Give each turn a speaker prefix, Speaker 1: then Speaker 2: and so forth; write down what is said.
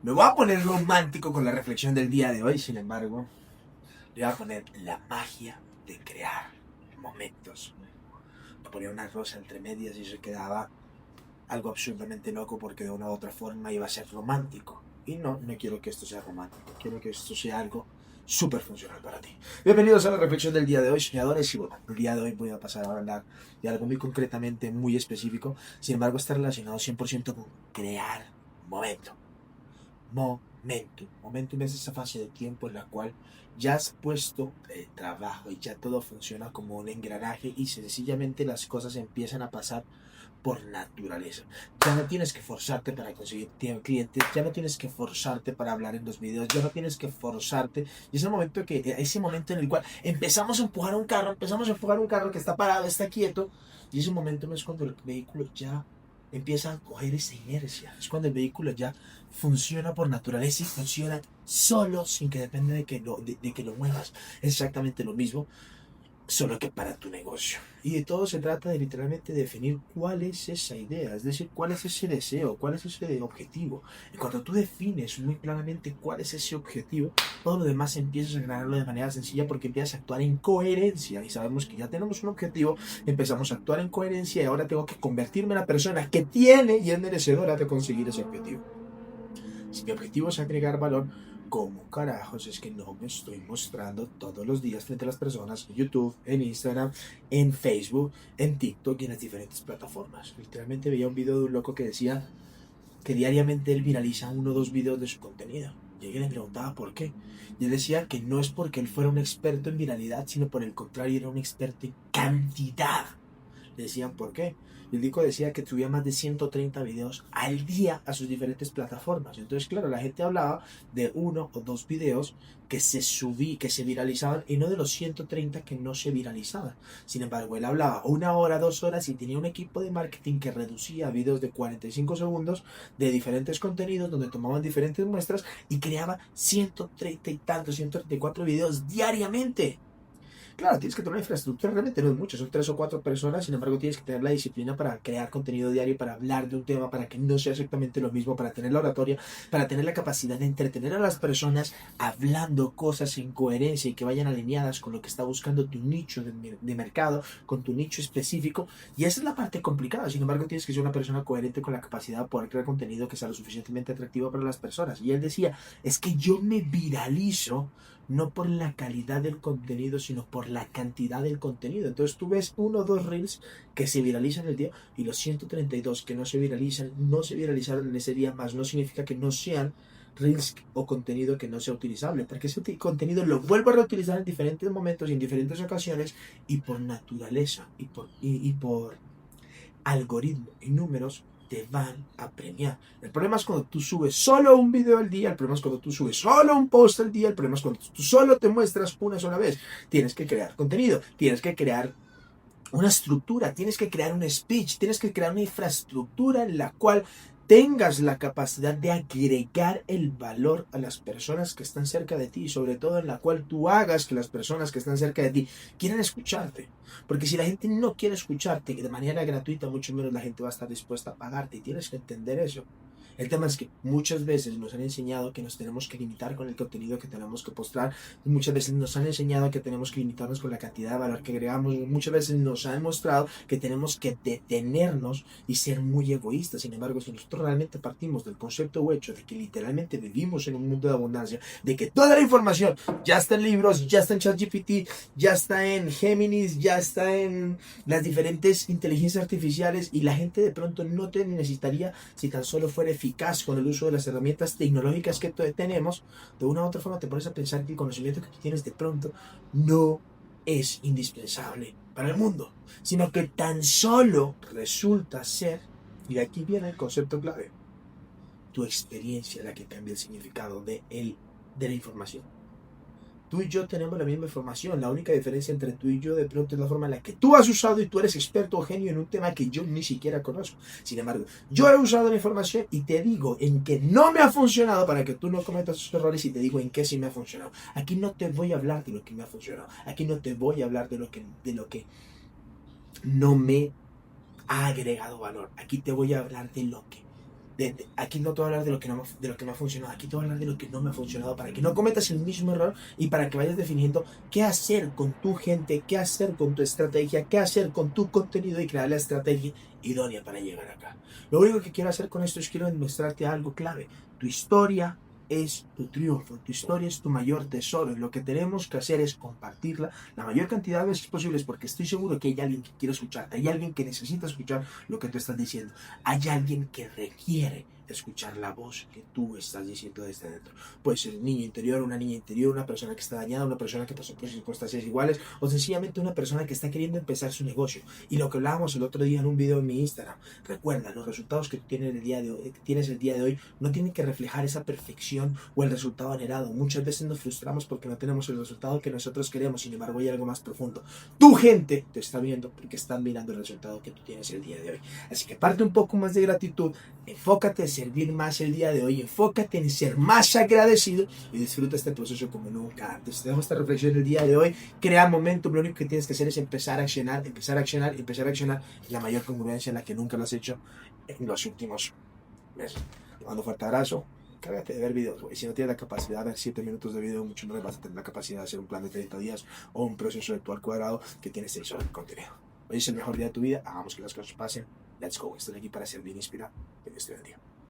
Speaker 1: Me voy a poner romántico con la reflexión del día de hoy, sin embargo, le voy a poner la magia de crear momentos. Le ponía una rosa entre medias y se quedaba algo absolutamente loco porque de una u otra forma iba a ser romántico. Y no quiero que esto sea romántico, quiero que esto sea algo súper funcional para ti. Bienvenidos a la reflexión del día de hoy, soñadores. Y bueno, el día de hoy voy a pasar a hablar de algo muy concretamente, muy específico. Sin embargo, está relacionado 100% con crear momento. Momentum es esa fase de tiempo en la cual ya has puesto el trabajo y ya todo funciona como un engranaje y sencillamente las cosas empiezan a pasar por naturaleza. Ya no tienes que forzarte para conseguir clientes, ya no tienes que forzarte para hablar en los videos, ya no tienes que forzarte. Y es el momento ese momento en el cual empezamos a empujar un carro que está parado, está quieto, y ese momento no es cuando el vehículo ya empieza a coger esa inercia, es cuando el vehículo ya funciona por naturaleza y funciona solo sin que dependa de que lo muevas. Es exactamente lo mismo, solo que para tu negocio. Y de todo se trata de literalmente definir cuál es esa idea, es decir, cuál es ese deseo, cuál es ese objetivo. Y cuando tú defines muy claramente cuál es ese objetivo, todo lo demás empiezas a ganarlo de manera sencilla porque empiezas a actuar en coherencia. Y sabemos que ya tenemos un objetivo, empezamos a actuar en coherencia y ahora tengo que convertirme en la persona que tiene y es merecedora de conseguir ese objetivo. Si mi objetivo es agregar valor, ¿cómo carajos es que no me estoy mostrando todos los días frente a las personas en YouTube, en Instagram, en Facebook, en TikTok y en las diferentes plataformas? Literalmente veía un video de un loco que decía que diariamente él viraliza uno o dos videos de su contenido. Y alguien le preguntaba por qué. Y él decía que no es porque él fuera un experto en viralidad, sino por el contrario, era un experto en cantidad. Le decían por qué. Y el Dico decía que subía más de 130 videos al día a sus diferentes plataformas. Entonces, claro, la gente hablaba de uno o dos videos que que se viralizaban y no de los 130 que no se viralizaban. Sin embargo, él hablaba una hora, 2 horas y tenía un equipo de marketing que reducía videos de 45 segundos de diferentes contenidos donde tomaban diferentes muestras y creaba 130 y tantos, 134 videos diariamente. Claro, tienes que tener una infraestructura, realmente no es mucho, son 3 o 4 personas, sin embargo tienes que tener la disciplina para crear contenido diario, para hablar de un tema, para que no sea exactamente lo mismo, para tener la oratoria, para tener la capacidad de entretener a las personas hablando cosas en coherencia y que vayan alineadas con lo que está buscando tu nicho de mercado, con tu nicho específico. Y esa es la parte complicada, sin embargo tienes que ser una persona coherente con la capacidad de poder crear contenido que sea lo suficientemente atractivo para las personas. Y él decía, es que yo me viralizo no por la calidad del contenido, sino por la cantidad del contenido. Entonces tú ves uno o dos reels que se viralizan el día y los 132 que no se viralizan, no se viralizaron en ese día, más no significa que no sean reels o contenido que no sea utilizable, porque ese contenido lo vuelvo a reutilizar en diferentes momentos y en diferentes ocasiones y por naturaleza y por algoritmo y números te van a premiar. El problema es cuando tú subes solo un video al día, el problema es cuando tú subes solo un post al día, el problema es cuando tú solo te muestras una sola vez. Tienes que crear contenido, tienes que crear una estructura, tienes que crear un speech, tienes que crear una infraestructura en la cual tengas la capacidad de agregar el valor a las personas que están cerca de ti y sobre todo en la cual tú hagas que las personas que están cerca de ti quieran escucharte. Porque si la gente no quiere escucharte de manera gratuita, mucho menos la gente va a estar dispuesta a pagarte y tienes que entender eso. El tema es que muchas veces nos han enseñado que nos tenemos que limitar con el contenido que tenemos que postar. Muchas veces nos han enseñado que tenemos que limitarnos con la cantidad de valor que agregamos. Muchas veces nos han mostrado que tenemos que detenernos y ser muy egoístas. Sin embargo, si nosotros realmente partimos del concepto o hecho de que literalmente vivimos en un mundo de abundancia, de que toda la información ya está en libros, ya está en ChatGPT, ya está en Géminis, ya está en las diferentes inteligencias artificiales y la gente de pronto no te necesitaría si tan solo fuera eficaz con el uso de las herramientas tecnológicas que tenemos, de una u otra forma te pones a pensar que el conocimiento que tú tienes de pronto no es indispensable para el mundo, sino que tan solo resulta ser, y aquí viene el concepto clave, tu experiencia la que cambia el significado de la información. Tú y yo tenemos la misma información. La única diferencia entre tú y yo de pronto es la forma en la que tú has usado y tú eres experto o genio en un tema que yo ni siquiera conozco. Sin embargo, yo he usado la información y te digo en que no me ha funcionado para que tú no cometas esos errores y te digo en qué sí me ha funcionado. Aquí no te voy a hablar de lo que me ha funcionado. Aquí no te voy a hablar de lo que no me ha agregado valor. Aquí te voy a hablar de lo que Aquí no te voy a hablar de lo que me ha funcionado, aquí te voy a hablar de lo que no me ha funcionado para que no cometas el mismo error y para que vayas definiendo qué hacer con tu gente, qué hacer con tu estrategia, qué hacer con tu contenido y crear la estrategia idónea para llegar acá. Lo único que quiero hacer con esto es quiero demostrarte algo clave. Tu historia es tu triunfo, tu historia es tu mayor tesoro. Lo que tenemos que hacer es compartirla la mayor cantidad de veces posibles porque estoy seguro que hay alguien que quiere escucharte, hay alguien que necesita escuchar lo que tú estás diciendo, hay alguien que requiere escuchar la voz que tú estás diciendo desde dentro. Puede ser un niño interior, una niña interior, una persona que está dañada, una persona que pasó por circunstancias iguales o sencillamente una persona que está queriendo empezar su negocio. Y lo que hablábamos el otro día en un video en mi Instagram, recuerda, los resultados que tienes el día de hoy no tienen que reflejar esa perfección o el resultado anhelado. Muchas veces nos frustramos porque no tenemos el resultado que nosotros queremos, sin embargo hay algo más profundo. Tu gente te está viendo porque están mirando el resultado que tú tienes el día de hoy. Así que parte un poco más de gratitud, enfócate en servir más el día de hoy, enfócate en ser más agradecido y disfruta este proceso como nunca antes. Te dejo esta reflexión el día de hoy, crea momentum, lo único que tienes que hacer es empezar a accionar, empezar a accionar, empezar a accionar la mayor congruencia en la que nunca lo has hecho en los últimos meses. Te mando un fuerte abrazo. Cárgate de ver videos, güey. Si no tienes la capacidad de ver 7 minutos de video, mucho menos vas a tener la capacidad de hacer un plan de 30 días o un proceso virtual cuadrado que tiene 6 horas de contenido. Hoy es el mejor día de tu vida, hagamos que las cosas pasen. Let's go. Estoy aquí para servir e inspirar. Que Dios te bendiga.